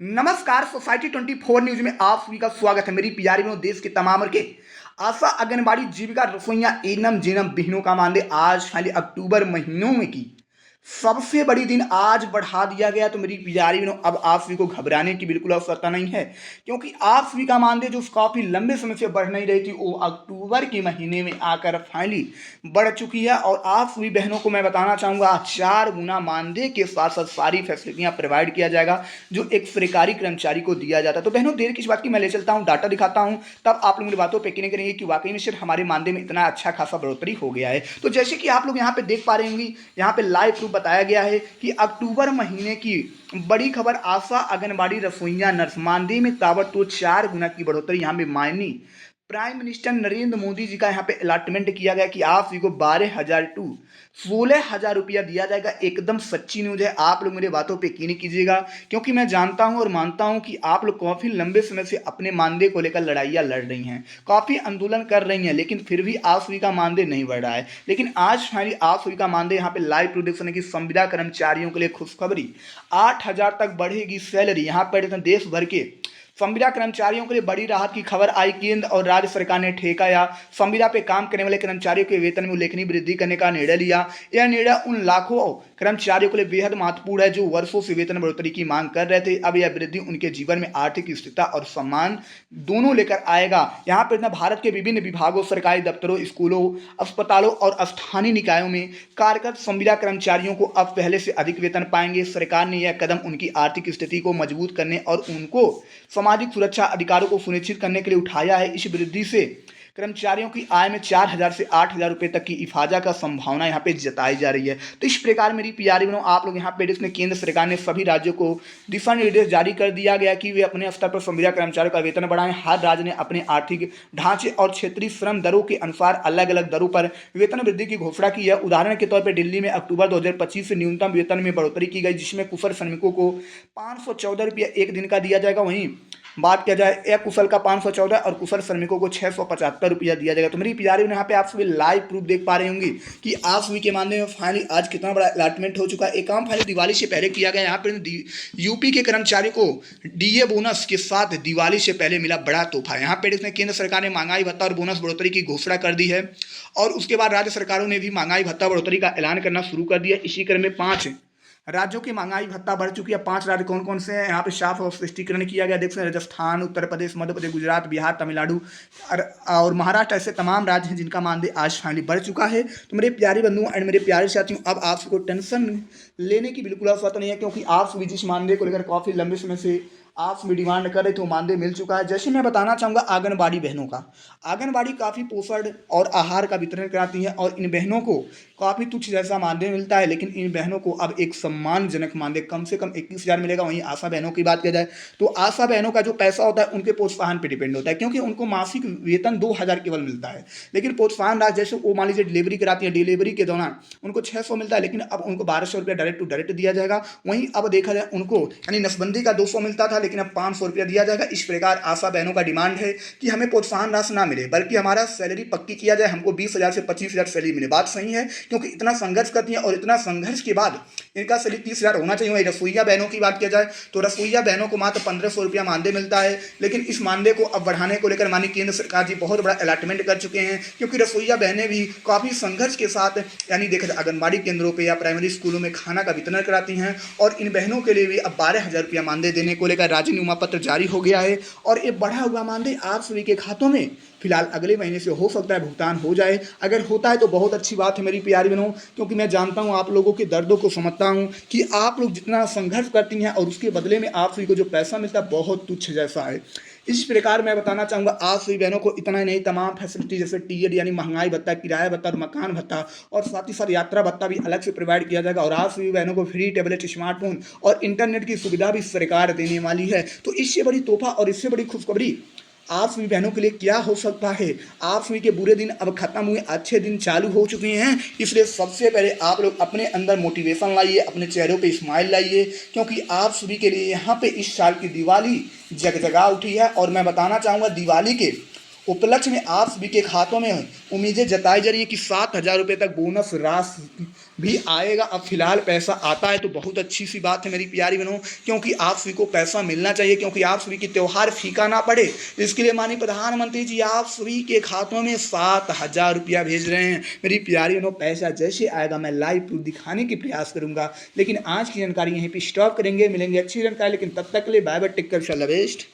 नमस्कार। Society 24 news में आप सभी का स्वागत है। मेरी प्यारी बहनों, देश के तमाम वर्ग के आशा आंगनबाड़ी जीविका रसोइया एनम जेनम बहनों का मानदेय आज खाली अक्टूबर महीनों में की सबसे बड़ी दिन आज बढ़ा दिया गया। तो मेरी प्यारी बहनों, अब आप सभी को घबराने की बिल्कुल आवश्यकता नहीं है, क्योंकि आप सभी का मानदेय जो काफी लंबे समय से बढ़ नहीं रही थी, वो अक्टूबर के महीने में आकर फाइनली बढ़ चुकी है। और आप सभी बहनों को मैं बताना चाहूंगा, 4 गुना मानदेय के साथ साथ सारी फैसिलिटियां प्रोवाइड किया जाएगा जो एक सरकारी कर्मचारी को दिया जाता है। तो बहनों, देर किस बात की, मैं ले चलता हूं, डाटा दिखाता हूं, तब आप लोग मेरी बातों पर यकीन करेंगे कि वाकई में सिर्फ हमारे मानदेय में इतना अच्छा खासा बढ़ोतरी हो गया है। तो जैसे कि आप लोग यहाँ पे देख पा रहे होंगे, यहाँ पे लाइव प्रूफ बताया गया है कि अक्टूबर महीने की बड़ी खबर, आशा आंगनबाड़ी रसोइया नर्स मानदेय में ताबड़तोड़ 4 गुना की बढ़ोतरी। यहाँ पे मायनी प्राइम मिनिस्टर नरेंद्र मोदी जी का यहाँ पे अलॉटमेंट किया गया कि आप सभी को 12,000 टू 16,000 रुपया दिया जाएगा। एकदम सच्ची न्यूज है। आप लोग मेरे बातों पे यकीन कीजिएगा, क्योंकि मैं जानता हूं और मानता हूं कि आप लोग काफी लंबे समय से अपने मानदेय को लेकर लड़ाइयां लड़ रही हैं, काफी आंदोलन कर रही हैं, लेकिन फिर भी आप सभी का मानदेय नहीं बढ़ रहा है। लेकिन आज फाइनली आप सभी का मानदेय यहाँ पे लाइव प्रोडक्शन है कि संविदा कर्मचारियों के लिए खुशखबरी, 8,000 तक बढ़ेगी सैलरी। यहाँ पर देश भर के संविदा कर्मचारियों के लिए बड़ी राहत की खबर आई। केंद्र और राज्य सरकार ने ठेका या संविदा पे काम करने वाले कर्मचारियों के वेतन में उल्लेखनीय वृद्धि करने का निर्णय लिया। यह निर्णय उन लाखों कर्मचारियों के लिए बेहद महत्वपूर्ण है जो वर्षों से वेतन बढ़ोतरी की मांग कर रहे थे। अब यह वृद्धि उनके जीवन में आर्थिक स्थिरता और सम्मान दोनों लेकर आएगा। यहाँ पर भारत के विभिन्न विभागों, सरकारी दफ्तरों, स्कूलों, अस्पतालों और स्थानीय निकायों में कार्यरत संविदा कर्मचारियों को अब पहले से अधिक वेतन पाएंगे। सरकार ने यह कदम उनकी आर्थिक स्थिति को मजबूत करने और उनको सामाजिक सुरक्षा अधिकारों को सुनिश्चित करने के लिए उठाया है। इस वृद्धि से कर्मचारियों की आय में 4,000 से 8,000 रुपए तक की इफाजा का संभावना यहाँ पे जताई जा रही है। तो इस प्रकार मेरी प्यारी बहनों, आप लोग यहाँ पे इसमें केंद्र सरकार ने सभी राज्यों को दिशा निर्देश जारी कर दिया गया कि वे अपने स्तर पर संविदा कर्मचारियों का वेतन बढ़ाएं। हर राज्य ने अपने आर्थिक ढांचे और क्षेत्रीय श्रम दरों के अनुसार अलग अलग दरों पर वेतन वृद्धि की घोषणा की है। उदाहरण के तौर पर दिल्ली में अक्टूबर 2025 से न्यूनतम वेतन में बढ़ोतरी की गई, जिसमें कुशल श्रमिकों को 514 रुपया एक दिन का दिया जाएगा। वहीं बात किया जाए अकुशल का 514 और कुशल श्रमिकों को 675 रुपया दिया जाएगा। तो मेरी प्यारी यहाँ पे आप सभी लाइव प्रूफ देख पा रहे होंगे कि आप सभी के मानने में फाइनली आज कितना बड़ा अलॉटमेंट हो चुका है। एक काम फाइनली दिवाली से पहले किया गया। यहाँ पर यूपी के कर्मचारियों को डीए बोनस के साथ दिवाली से पहले मिला बड़ा तोहफा। यहाँ पर इसमें केंद्र सरकार ने महंगाई भत्ता और बोनस बढ़ोतरी की घोषणा कर दी है, और उसके बाद राज्य सरकारों ने भी महंगाई भत्ता बढ़ोतरी का ऐलान करना शुरू कर दिया। इसी क्रम में 5 राज्यों की महंगाई भत्ता बढ़ चुकी है। 5 राज्य कौन कौन से हैं यहाँ पे साफ और स्पष्टीकरण किया गया। देख सकते हैं, राजस्थान, उत्तर प्रदेश, मध्य प्रदेश, गुजरात, बिहार, तमिलनाडु और महाराष्ट्र, ऐसे तमाम राज्य हैं जिनका मानदेय आज फाइनली बढ़ चुका है। तो मेरे प्यारे बंधुओं एंड मेरे प्यारे साथियों, अब आप सबको टेंशन लेने की बिल्कुल आवश्यकता नहीं है, क्योंकि आप सभी जिस मानदेय को लेकर काफ़ी लंबे समय से आप सभी डिमांड कर रहे थे वो मानदेय मिल चुका है। जैसे मैं बताना चाहूँगा आंगनबाड़ी बहनों का, आंगनबाड़ी काफ़ी पोषण और आहार का वितरण कराती हैं, और इन बहनों को काफ़ी तुच्छ जैसा मानदेय मिलता है, लेकिन इन बहनों को अब एक सम्मानजनक मानदेय कम से कम 21,000 मिलेगा। वहीं आशा बहनों की बात किया जाए तो आशा बहनों का जो पैसा होता है उनके प्रोत्साहन पर डिपेंड होता है, क्योंकि उनको मासिक वेतन 2,000 केवल मिलता है, लेकिन प्रोत्साहन राशि जैसे वो मान लीजिए डिलीवरी कराती है, डिलीवरी के दौरान उनको 600 मिलता है, लेकिन अब उनको 1,200 रुपया डायरेक्ट टू डायरेक्ट दिया जाएगा। वहीं अब देखा जाए उनको यानी नसबंदी का 200 मिलता था, लेकिन अब 500 रुपया दिया जाएगा। इस प्रकार आशा बहनों का डिमांड है कि हमें प्रोत्साहन राशि ना मिले, बल्कि हमारा सैलरी पक्की किया जाए, हमको 20,000 से 25,000 सैलरी मिले। बात सही है, क्योंकि इतना संघर्ष करती हैं और इतना संघर्ष के बाद इनका सैलरी 30,000 होना चाहिए। वही रसोइया बहनों की बात किया जाए तो रसोइया बहनों को मात्र 1,500 रुपया मानदेय मिलता है, लेकिन इस मानदेय को अब बढ़ाने को लेकर माननीय केंद्र सरकार जी बहुत बड़ा अलॉटमेंट कर चुके हैं, क्योंकि रसोइया बहनें भी काफ़ी संघर्ष के साथ यानी देखा जाए आंगनबाड़ी केंद्रों पर या प्राइमरी स्कूलों में खाना का वितरण कराती हैं, और इन बहनों के लिए भी अब 12,000 रुपया मानदेय देने को लेकर राजीनामा पत्र जारी हो गया है। और ये बढ़ा हुआ मानदेय आप सभी के खातों में फिलहाल अगले महीने से हो सकता है भुगतान हो जाए। अगर होता है तो बहुत अच्छी बात है मेरी प्यारी बहनों, क्योंकि मैं जानता हूं आप लोगों के दर्दों को समझता हूं कि आप लोग जितना संघर्ष करती हैं और उसके बदले में आप सभी को जो पैसा मिलता है बहुत तुच्छ जैसा है। इस प्रकार मैं बताना चाहूँगा आप सभी बहनों को इतना ही नहीं, तमाम फैसिलिटी जैसे टीएड यानी महंगाई भत्ता, किराया भत्ता और मकान भत्ता, और साथ ही साथ यात्रा भत्ता भी अलग से प्रोवाइड किया जाएगा। और आप सभी बहनों को फ्री टैबलेट, स्मार्टफोन और इंटरनेट की सुविधा भी सरकार देने वाली है। तो इससे बड़ी तोहफा और इससे बड़ी खुशखबरी आप सभी बहनों के लिए क्या हो सकता है। आप सभी के बुरे दिन अब खत्म हुए, अच्छे दिन चालू हो चुके हैं। इसलिए सबसे पहले आप लोग अपने अंदर मोटिवेशन लाइए, अपने चेहरों पे स्माइल लाइए, क्योंकि आप सभी के लिए यहाँ पे इस साल की दिवाली जगजगा उठी है। और मैं बताना चाहूँगा दिवाली के उपलक्ष्य में आप सभी के खातों में उम्मीदें जताई जा रही है कि 7,000 रुपये तक बोनस राशि भी आएगा। अब फिलहाल पैसा आता है तो बहुत अच्छी सी बात है मेरी प्यारी बहनों, क्योंकि आप सभी को पैसा मिलना चाहिए, क्योंकि आप सभी की त्यौहार फीका ना पड़े। इसके लिए माननीय प्रधानमंत्री जी आप सभी के खातों में 7,000 रुपया भेज रहे हैं। मेरी प्यारी बहनों, पैसा जैसे आएगा मैं लाइव प्रूफ दिखाने की प्रयास करूंगा। लेकिन आज की जानकारी यहीं पर स्टॉप करेंगे, मिलेंगे अच्छी जानकारी, लेकिन तब तक के लिए bye bye, take care, all the best.